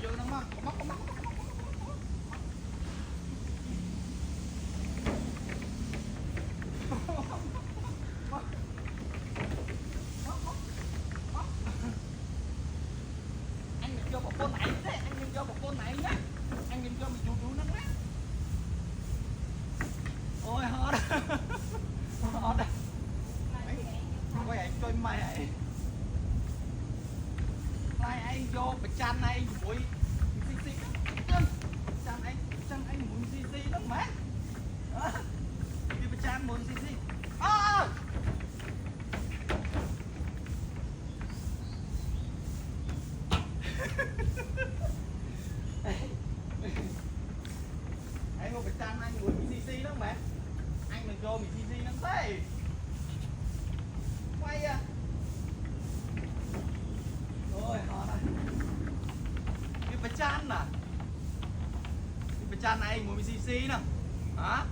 vô nó mắc anh nhìn vô một con này thế, anh nhìn vô một con này nhá, anh nhìn vô mình chú nó nhá. Ôi hot hot đây, quay anh coi mày này, này anh vô phải chăn này mũi xì chăn anh mũi xì lắm má, đi phải chăn mũi xì anh vô phải chăn anh mũi xì lắm má, anh mình vô mình xì lắm thế, quay à. Ôi họ đây. Cái bánh chan à? Cái bánh chan này muốn xì xì nè. Hả?